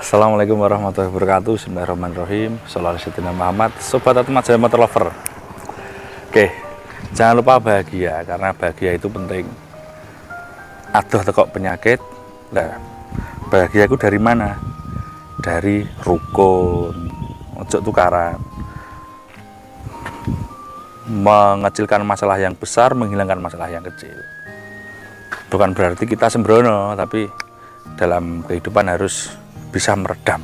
Assalamualaikum warahmatullahi wabarakatuh. Bismillahirrahmanirrahim. Shallallahu alaihi Muhammad. Sobat Atmat Jaya Motor Lover. Oke, jangan lupa bahagia karena bahagia itu penting. Aduh tekok penyakit. Nah, bahagia itu dari mana? Dari rukun, ojo tukaran. Mengecilkan masalah yang besar, menghilangkan masalah yang kecil. Bukan berarti kita sembrono, tapi dalam kehidupan harus bisa meredam,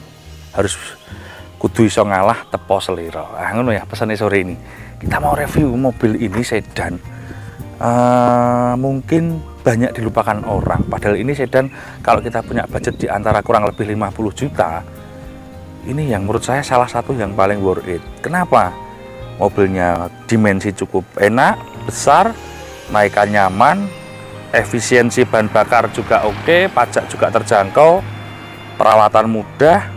harus kudu iso ngalah tepo selera. Ngono ya pesannya sore ini. Kita mau review mobil ini sedan. Mungkin banyak dilupakan orang. Padahal ini sedan kalau kita punya budget di antara kurang lebih 50 juta. Ini yang menurut saya salah satu yang paling worth it. Kenapa? Mobilnya dimensi cukup enak, besar, naikan nyaman, efisiensi bahan bakar juga oke, pajak juga terjangkau, perawatan mudah,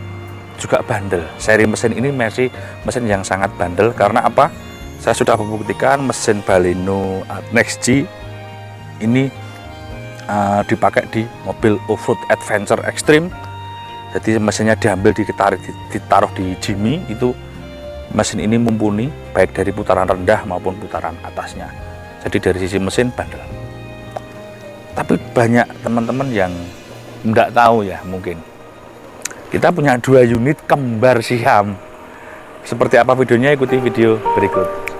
juga bandel. Seri mesin ini mesin yang sangat bandel karena apa? Saya sudah membuktikan mesin Baleno Next G ini dipakai di mobil off-road adventure extreme. Jadi mesinnya diambil, ditaruh di Jimmy, itu mesin ini mumpuni baik dari putaran rendah maupun putaran atasnya. Jadi dari sisi mesin bandel. Tapi banyak teman-teman yang tidak tahu ya, mungkin kita punya 2 unit kembar Siam. Seperti apa videonya, ikuti video berikut.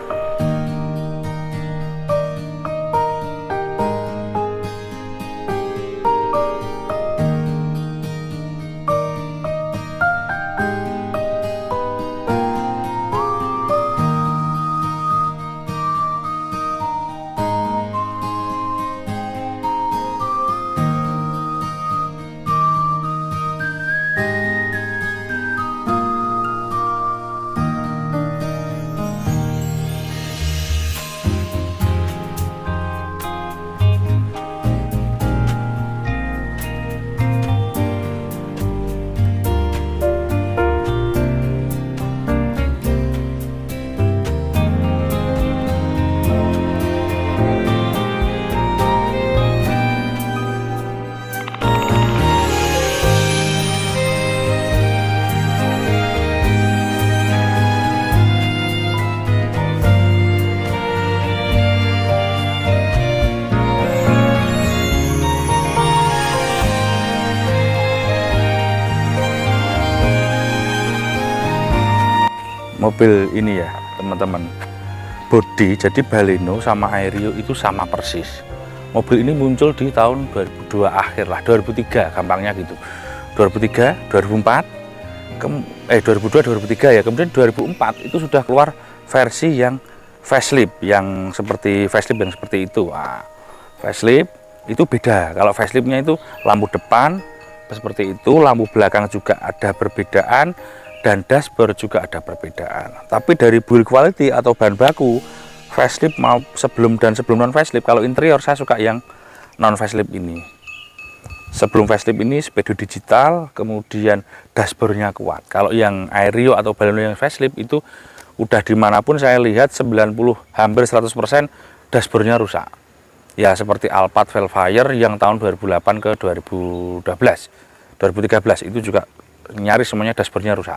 Mobil ini ya teman-teman, bodi jadi Baleno sama Aerio itu sama persis. Mobil ini muncul di tahun 2002 akhir lah, 2003 gampangnya gitu. 2003, 2004, 2002, 2003 ya. Kemudian 2004 itu sudah keluar versi yang facelift, yang seperti itu. Nah, facelift itu beda. Kalau faceliftnya itu lampu depan seperti itu, lampu belakang juga ada perbedaan, dan dashboard juga ada perbedaan. Tapi dari build quality atau bahan baku, facelift mau sebelum non facelift, kalau interior saya suka yang non facelift ini. Sebelum facelift ini speedo digital, kemudian dashboardnya kuat. Kalau yang Aerio atau Baleno yang facelift itu udah dimanapun saya lihat 90 hampir 100% dashboardnya rusak. Ya seperti Alphard Velfire yang tahun 2008 ke 2013 itu juga nyaris semuanya dashboardnya rusak.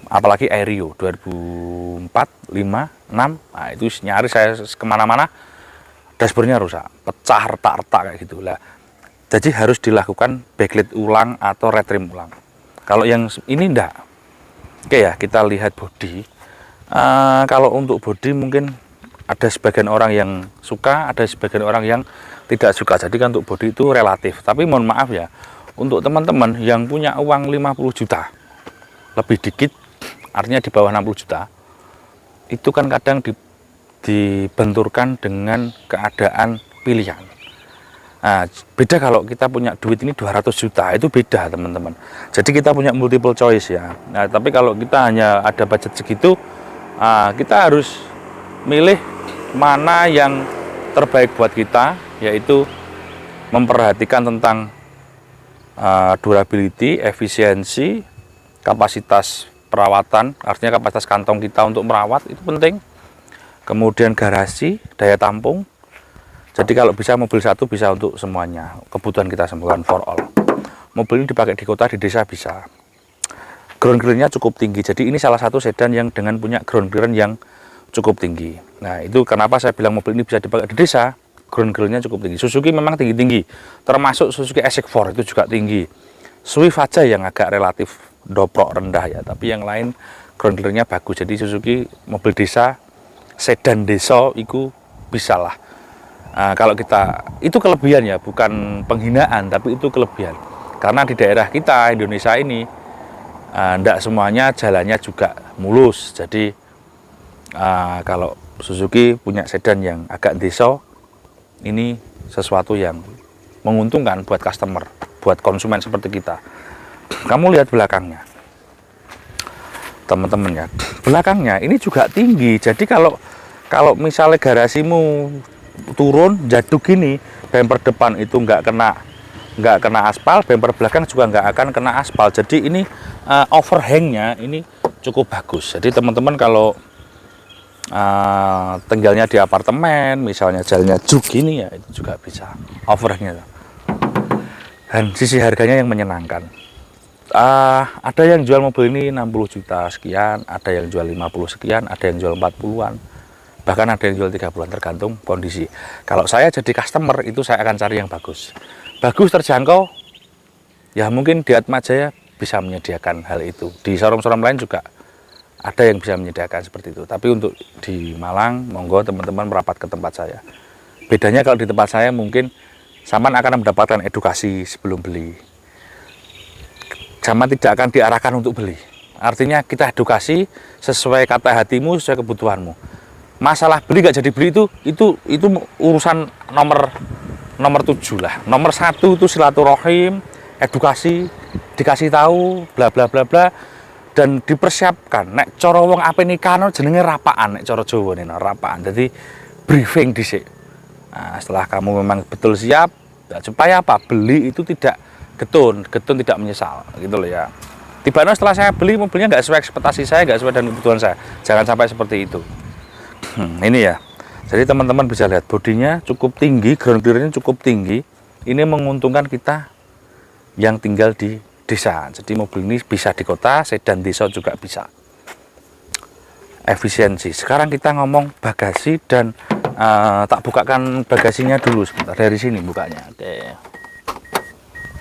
Apalagi Aerio 2004, 5, 6, nah itu nyaris saya kemana-mana dashboardnya rusak, pecah, retak-retak kayak gitu lah. Jadi harus dilakukan backlight ulang atau retrim ulang. Kalau yang ini enggak. Oke ya, kita lihat bodi. Kalau untuk bodi mungkin ada sebagian orang yang suka, ada sebagian orang yang tidak suka. Jadi kan untuk bodi itu relatif. Tapi mohon maaf ya, untuk teman-teman yang punya uang 50 juta lebih dikit, artinya di bawah 60 juta, itu kan kadang dibenturkan dengan keadaan pilihan. Nah, beda kalau kita punya duit ini 200 juta, itu beda teman-teman. Jadi kita punya multiple choice ya. Nah, tapi kalau kita hanya ada budget segitu, kita harus milih mana yang terbaik buat kita, yaitu memperhatikan tentang durability, efisiensi, kapasitas perawatan, artinya kapasitas kantong kita untuk merawat itu penting. Kemudian garasi, daya tampung. Jadi kalau bisa mobil satu bisa untuk semuanya, kebutuhan kita semua for all. mobil ini dipakai di kota, di desa bisa. Ground clearance-nya cukup tinggi. Jadi ini salah satu sedan yang dengan punya ground clearance yang cukup tinggi. Nah, itu kenapa saya bilang mobil ini bisa dipakai di desa. Ground clearance-nya cukup tinggi. Suzuki memang tinggi-tinggi. Termasuk Suzuki SX4 itu juga tinggi. Swift aja yang agak relatif doprok rendah ya, tapi yang lain ground clearance-nya bagus. Jadi Suzuki mobil desa, sedan desa itu bisa lah. Nah, kalau kita, itu kelebihan ya, bukan penghinaan, tapi itu kelebihan. Karena di daerah kita, Indonesia ini, tidak semuanya jalannya juga mulus. Jadi kalau Suzuki punya sedan yang agak desa, ini sesuatu yang menguntungkan buat customer, buat konsumen seperti kita. Kamu lihat belakangnya, teman-teman ya, belakangnya ini juga tinggi. Jadi kalau misalnya garasimu turun jatuh gini, bumper depan itu nggak kena aspal, bumper belakang juga nggak akan kena aspal. Jadi ini overhangnya ini cukup bagus. Jadi teman-teman kalau tinggalnya di apartemen, misalnya jalannya juk gini ya, itu juga bisa overhangnya. Dan sisi harganya yang menyenangkan. Ada yang jual mobil ini 60 juta sekian, ada yang jual 50 sekian, ada yang jual 40-an, bahkan ada yang jual 30-an, tergantung kondisi. Kalau saya jadi customer itu saya akan cari yang bagus, terjangkau ya. Mungkin di Atmajaya bisa menyediakan hal itu, di showroom-showroom lain juga ada yang bisa menyediakan seperti itu. Tapi untuk di Malang, monggo teman-teman merapat ke tempat saya. Bedanya kalau di tempat saya mungkin Saman akan mendapatkan edukasi sebelum beli, Saman tidak akan diarahkan untuk beli. Artinya kita edukasi sesuai kata hatimu, sesuai kebutuhanmu. Masalah beli gak jadi beli itu urusan nomor 7 lah. Nomor 1 itu silaturahim, edukasi, dikasih tahu, bla bla bla bla, dan dipersiapkan. Nek cara wong ape nikah jenenge rapaan, nek cara Jawa nih rapaan. Jadi briefing dhisik. Nah, setelah kamu memang betul siap, supaya apa? Beli itu tidak getun tidak menyesal, gitu loh ya. Tiba-tiba setelah saya beli mobilnya nggak sesuai ekspektasi saya, nggak sesuai dengan kebutuhan saya. Jangan sampai seperti itu. Ini ya. Jadi teman-teman bisa lihat bodinya cukup tinggi, ground clearance-nya cukup tinggi. Ini menguntungkan kita yang tinggal di desa. Jadi mobil ini bisa di kota, sedan desa juga bisa. Efisiensi. Sekarang kita ngomong bagasi dan tak bukakan bagasinya dulu sebentar. Dari sini bukanya.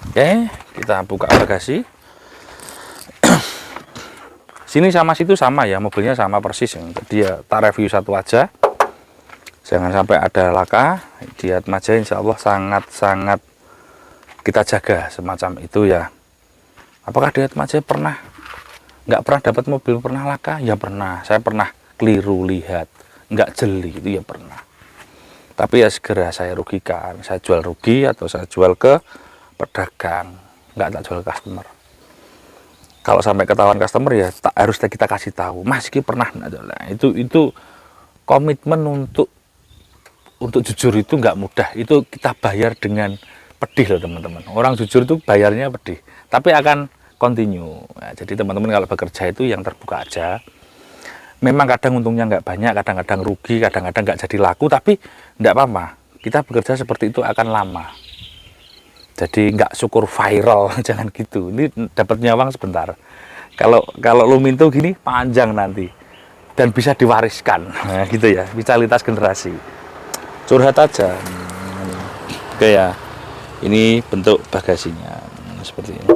Oke, kita buka bagasi. Sini sama situ sama ya, mobilnya sama persis. Jadi ya tak review satu aja. Jangan sampai ada laka. Di Atmajaya insya Allah sangat-sangat kita jaga semacam itu ya. Apakah di Atmajaya nggak pernah dapat mobil pernah laka? Ya pernah. Saya pernah keliru lihat, nggak jeli, itu ya pernah. Tapi ya segera saya rugikan. Saya jual rugi atau saya jual ke pedagang, nggak tak jual ke customer. Kalau sampai ketahuan customer ya harus kita kasih tahu, Mas ini pernah. Nah, itu komitmen untuk jujur itu nggak mudah. Itu kita bayar dengan pedih loh teman-teman. Orang jujur itu bayarnya pedih, tapi akan continue. Nah, jadi teman-teman kalau bekerja itu yang terbuka aja. Memang kadang untungnya nggak banyak, kadang-kadang rugi, kadang-kadang nggak jadi laku, tapi nggak apa-apa. Kita bekerja seperti itu akan lama. Jadi nggak syukur viral, jangan gitu. Ini dapatnya uang sebentar. Kalau lu mintu gini panjang nanti dan bisa diwariskan, nah, gitu ya, bisa lintas generasi. Curhat aja. Oke ya, ini bentuk bagasinya seperti ini.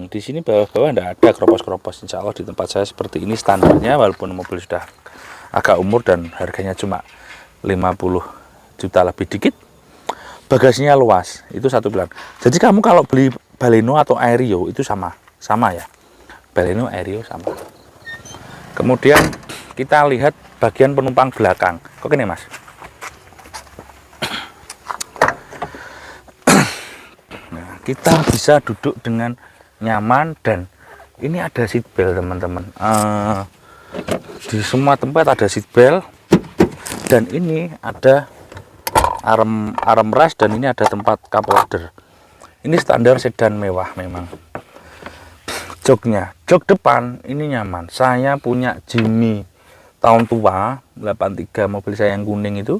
Di sini bawah-bawah tidak ada keropos-keropos. Insya Allah di tempat saya seperti ini standarnya, walaupun mobil sudah agak umur dan harganya cuma 50 juta lebih dikit. Bagasinya luas, itu satu pilihan. Jadi kamu kalau beli Baleno atau Aerio itu sama ya. Baleno, Aerio sama. Kemudian kita lihat bagian penumpang belakang. Kok gini Mas? Nah, kita bisa duduk dengan nyaman dan ini ada seat belt teman-teman. Di semua tempat ada seat belt dan ini ada arm rest dan ini ada tempat cup holder. Ini standar sedan mewah memang. Jok depan ini nyaman. Saya punya Jimmy tahun tua 83, mobil saya yang kuning itu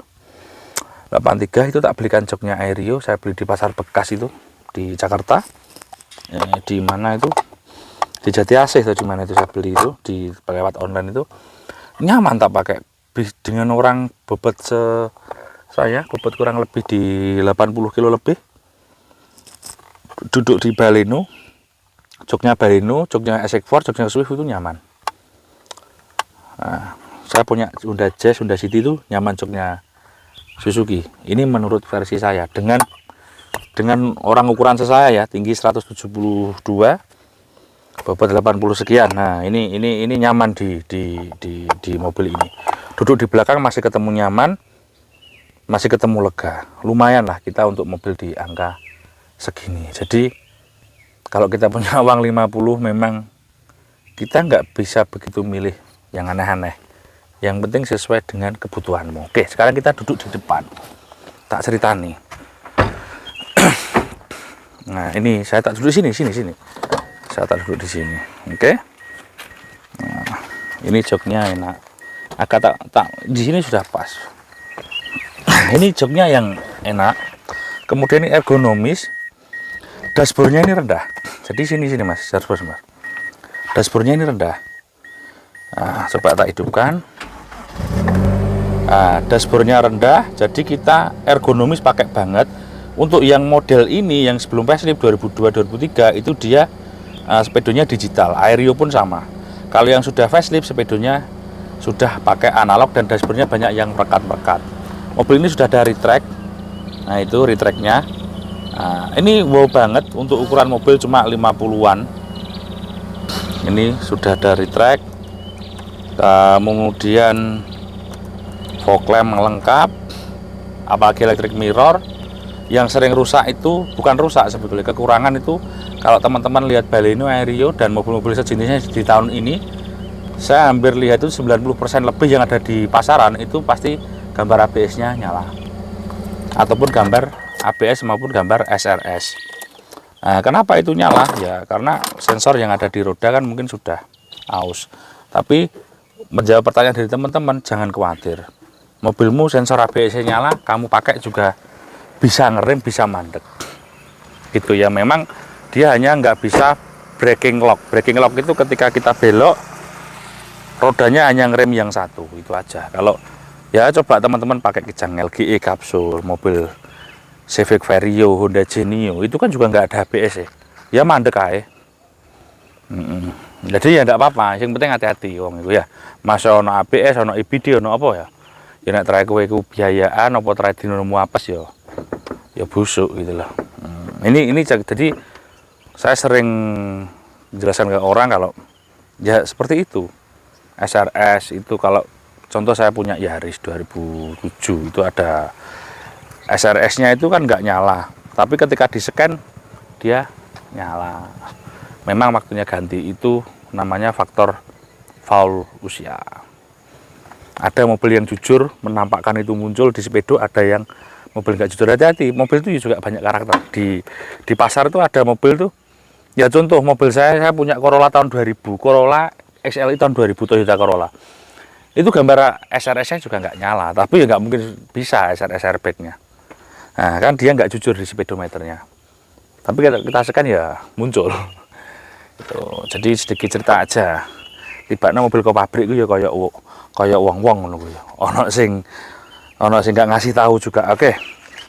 83 itu tak belikan joknya Aerio. Saya beli di pasar bekas itu di Jakarta. di mana itu, di Jati Asih atau di mana itu saya beli itu di lewat online itu, nyaman tak pakai dengan orang bobot saya bobot kurang lebih di 80 kilo lebih, duduk di Baleno, joknya Baleno, joknya SX4, joknya Swift itu nyaman. Nah, saya punya Honda Jazz, Honda City itu nyaman joknya Suzuki. Ini menurut versi saya, dengan orang ukuran saya ya, tinggi 172, bobot 80 sekian. Nah, ini nyaman di mobil ini. Duduk di belakang masih ketemu nyaman, masih ketemu lega. Lumayan lah kita untuk mobil di angka segini. Jadi kalau kita punya uang 50, memang kita nggak bisa begitu milih yang aneh-aneh. Yang penting sesuai dengan kebutuhanmu. Oke, sekarang kita duduk di depan. Tak cerita nih. Nah, ini saya tak duduk sini. Saya tak duduk di sini. Oke. Nah, ini joknya enak. Agak tak di sini sudah pas. Ini joknya yang enak. Kemudian ini ergonomis. Dashboardnya ini rendah. Jadi sini Mas, dashboard. Dashboardnya ini rendah. Nah, coba tak hidupkan. Nah, dashboardnya rendah, jadi kita ergonomis pakai banget. Untuk yang model ini, yang sebelum facelift 2002-2003 itu dia speedonya digital, Aerio pun sama. Kalau yang sudah facelift speedonya sudah pakai analog dan dashboardnya banyak yang merekat-merekat. Mobil ini sudah ada retract. Nah, itu retractnya. Nah, ini wow banget untuk ukuran mobil cuma 50-an. Ini sudah ada retract. Kemudian fog lamp lengkap, apalagi electric mirror. Yang sering rusak itu bukan rusak sebetulnya, kekurangan itu kalau teman-teman lihat Baleno, Aerio dan mobil-mobil sejenisnya di tahun ini, saya hampir lihat itu 90% lebih yang ada di pasaran itu pasti gambar ABS-nya nyala, ataupun gambar ABS maupun gambar SRS. Nah, kenapa itu nyala? Ya karena sensor yang ada di roda kan mungkin sudah aus. Tapi menjawab pertanyaan dari teman-teman, jangan khawatir. Mobilmu sensor ABS-nya nyala, kamu pakai juga bisa ngerem, bisa mandek gitu ya. Memang dia hanya nggak bisa braking lock. Braking lock itu ketika kita belok rodanya hanya ngerem yang satu, itu aja. Kalau ya coba teman-teman pakai kijang LGE kapsul, mobil Civic Vario, Honda Genio, itu kan juga nggak ada ABS ya mandek aja. Jadi ya enggak apa-apa, yang penting hati-hati wong itu ya. Masa ono ABS, ono EBD, ono apa ya? Ya nek trae kowe iku biayaan apa trae dinomu apes ya busuk gitu loh. Ini jadi saya sering jelaskan ke orang kalau ya seperti itu. SRS itu kalau contoh saya punya Yaris 2007 itu ada SRS-nya itu kan nggak nyala, tapi ketika di scan dia nyala. Memang waktunya ganti, itu namanya faktor faul usia. Ada mobil yang jujur menampakkan itu muncul di sepedo, ada yang mobil nggak jujur. Hati-hati, mobil itu juga banyak karakter. Di pasar itu ada mobil tuh, ya contoh mobil saya punya Corolla tahun 2000, Corolla XLI tahun 2000, Toyota Corolla. Itu gambar SRS-nya juga nggak nyala, tapi ya nggak mungkin bisa SRS airbag-nya. Nah kan dia nggak jujur di speedometernya. Tapi kita scan ya muncul. Gitu. Jadi sedikit cerita aja. Tibanya mobil ke pabrik itu ya kayak wong-wong ngono ya. Ono sing nggak ngasih tahu juga. Oke.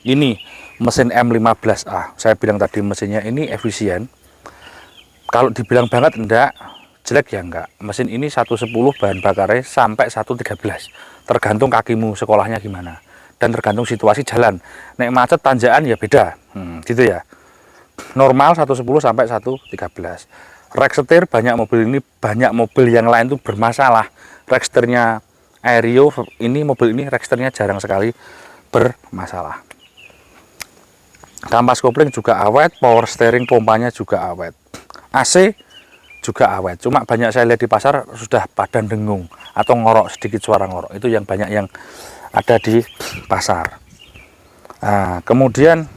Ini mesin M15A. Saya bilang tadi mesinnya ini efisien. Kalau dibilang banget enggak, jelek ya enggak. Mesin ini 110 bahan bakarnya sampai 113. Tergantung kakimu sekolahnya gimana dan tergantung situasi jalan. Nek macet tanjakan ya beda. Gitu ya. Normal 110 sampai 113. Rek setir banyak mobil ini, banyak mobil yang lain tuh bermasalah. Rek setirnya Aerio ini, mobil ini rek setirnya jarang sekali bermasalah. Kampas kopling juga awet, power steering pompanya juga awet. AC juga awet. Cuma banyak saya lihat di pasar sudah pada dengung atau ngorok, sedikit suara ngorok. Itu yang banyak yang ada di pasar. Nah, kemudian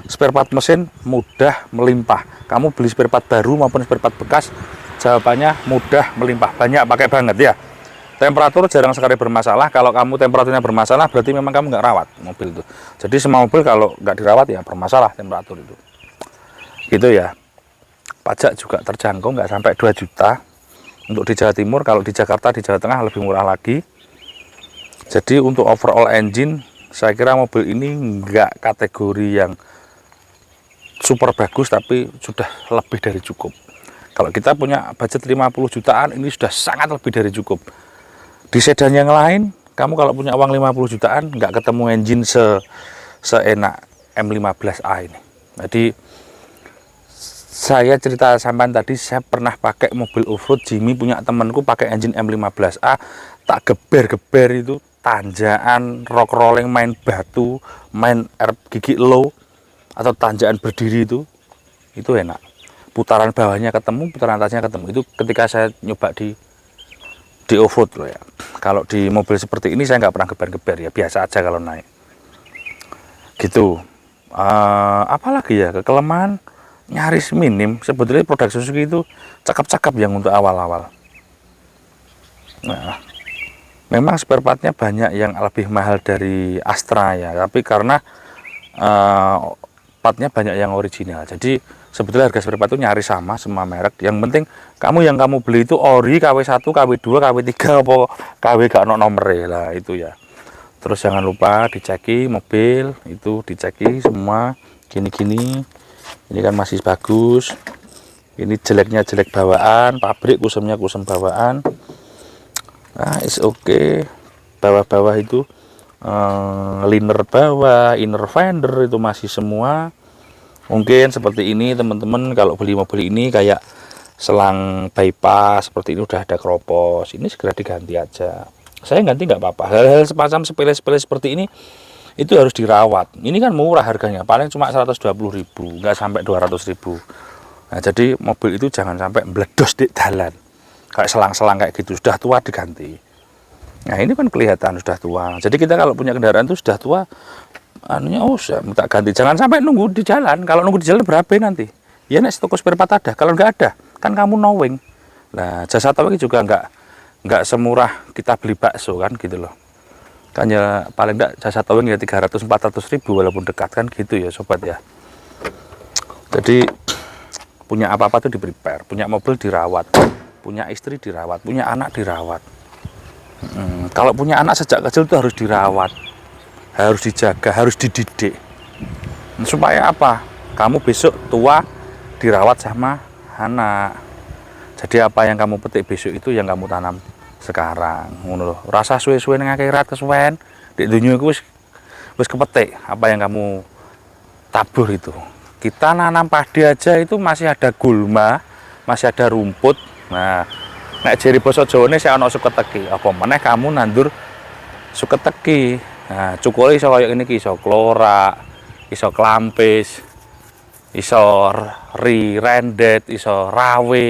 spare part mesin mudah melimpah. Kamu beli spare part baru maupun spare part bekas, jawabannya mudah melimpah, banyak pakai banget ya. Temperatur jarang sekali bermasalah. Kalau kamu temperaturnya bermasalah, berarti memang kamu nggak rawat mobil itu. Jadi semua mobil kalau nggak dirawat ya bermasalah temperatur itu. gitu ya. Pajak juga terjangkau, nggak sampai 2 juta untuk di Jawa Timur. Kalau di Jakarta, di Jawa Tengah lebih murah lagi. Jadi untuk overall engine, saya kira mobil ini nggak kategori yang super bagus, tapi sudah lebih dari cukup. Kalau kita punya budget 50 jutaan, ini sudah sangat lebih dari cukup. Di sedan yang lain, kamu kalau punya uang 50 jutaan, nggak ketemu engine seenak M15A ini. Jadi saya cerita sampean tadi, saya pernah pakai mobil off-road Jimmy punya temanku pakai engine M15A, tak geber-geber itu, tanjakan, rock rolling, main batu, main air gigi low, atau tanjakan berdiri itu enak. Putaran bawahnya ketemu, putaran atasnya ketemu. Itu ketika saya nyoba di off-road loh ya. Kalau di mobil seperti ini saya nggak pernah geber-geber ya, biasa aja kalau naik. Gitu. Apalagi ya, kelemahan nyaris minim. Sebetulnya produk Suzuki itu cakep-cakep yang untuk awal-awal. Nah, memang spare partnya banyak yang lebih mahal dari Astra ya, tapi karena partnya banyak yang original. Jadi sebetulnya harga spare part itu nyaris sama semua merek. Yang penting yang kamu beli itu ori, KW1, KW2, KW3 apa KW gak ono nomere lah itu ya. Terus jangan lupa diceki mobil itu, diceki semua gini-gini. Ini kan masih bagus. Ini jeleknya jelek bawaan, pabrik kusemnya kusem bawaan. Nah, is okay. Bawah-bawah itu liner bawah, inner fender itu masih semua. Mungkin seperti ini teman-teman, kalau beli mobil ini kayak selang bypass seperti ini udah ada keropos, ini segera diganti aja. Saya ganti nggak apa-apa. Hal-hal semacam sepele-sepele seperti ini itu harus dirawat. Ini kan murah harganya, paling cuma 120.000, nggak sampai 200.000. Nah, jadi mobil itu jangan sampai meledos di jalan kayak selang-selang kayak gitu, sudah tua diganti. Nah, ini kan kelihatan sudah tua. Jadi kita kalau punya kendaraan itu sudah tua, anunya saya minta ganti. Jangan sampai nunggu di jalan. Kalau nunggu di jalan berapa nanti? Ya nek toko spare part ada. Kalau nggak ada, kan kamu knowing. Nah, jasa towing juga nggak semurah kita beli bakso kan gitu loh. Kan ya paling enggak jasa towing ya 300-400.000 walaupun dekat kan gitu ya sobat ya. Jadi punya apa-apa tuh di prepare, punya mobil dirawat, punya istri dirawat, punya anak dirawat. Kalau punya anak sejak kecil itu harus dirawat, harus dijaga, harus dididik. Supaya apa? Kamu besok tua dirawat sama anak. Jadi apa yang kamu petik besok itu yang kamu tanam sekarang. Ngono lho. Rasa suwe-suwe ning akhirat kesuwen, di dunia iku wis kepetik apa yang kamu tabur itu. Kita nanam padi aja itu masih ada gulma, masih ada rumput. Nah, nek jeri basa Jawane sik ana suketeki. Apa meneh kamu nandur suketeki. Nah, cukule iso kaya ngene iki, iso klorak, iso klampis, iso rendet, iso rawe.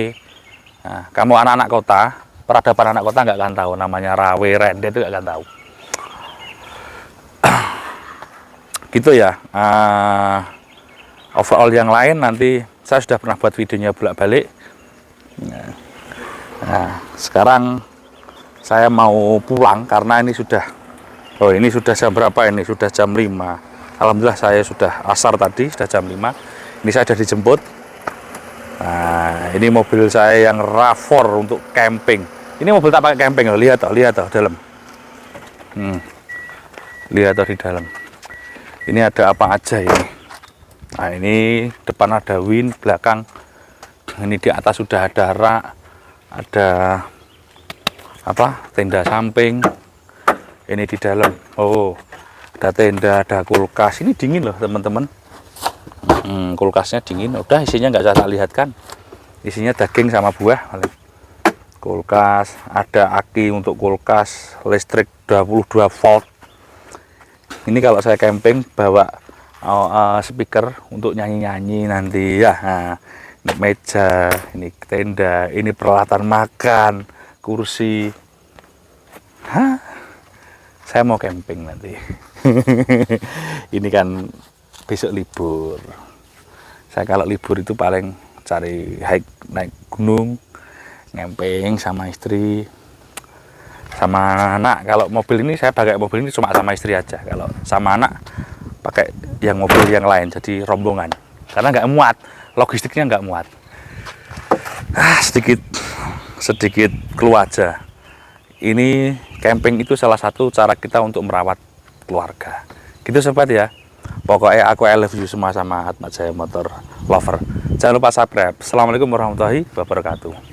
Nah, kamu anak-anak kota, peradaban anak kota nggak akan tahu namanya rawe, rendet itu nggak akan tahu. Gitu ya. Overall yang lain nanti saya sudah pernah buat videonya bolak-balik. Nah, sekarang saya mau pulang karena ini sudah jam berapa ini? Sudah jam 5. Alhamdulillah saya sudah asar tadi, sudah jam 5. Ini saya sudah dijemput. Nah, ini mobil saya yang RAV4 untuk camping. Ini mobil tak pakai camping loh, lihat toh dalam. Lihat toh di dalam. Ini ada apa aja ini? Nah, ini depan ada wind, belakang ini di atas sudah ada rak, ada apa? Tenda samping. Ini di dalam. Oh, ada tenda, ada kulkas. Ini dingin loh, teman-teman. Kulkasnya dingin. Udah isinya nggak usah tak lihatkan. Isinya daging sama buah. Kulkas, ada aki untuk kulkas, listrik 22 volt. Ini kalau saya camping bawa speaker untuk nyanyi-nyanyi nanti ya. Nah, ini meja, ini tenda, ini peralatan makan, kursi. Saya mau camping nanti. Ini kan besok libur. Saya kalau libur itu paling cari naik gunung, camping sama istri, sama anak. Kalau mobil ini saya pakai mobil ini cuma sama istri aja. Kalau sama anak pakai yang mobil yang lain, jadi rombongan. Karena nggak muat. logistiknya nggak muat. Sedikit keluar aja. Ini camping itu salah satu cara kita untuk merawat keluarga. Gitu sobat ya. Pokoknya aku I love you semua sama Atma Jaya Motor Lover. Jangan lupa subscribe. Assalamualaikum warahmatullahi wabarakatuh.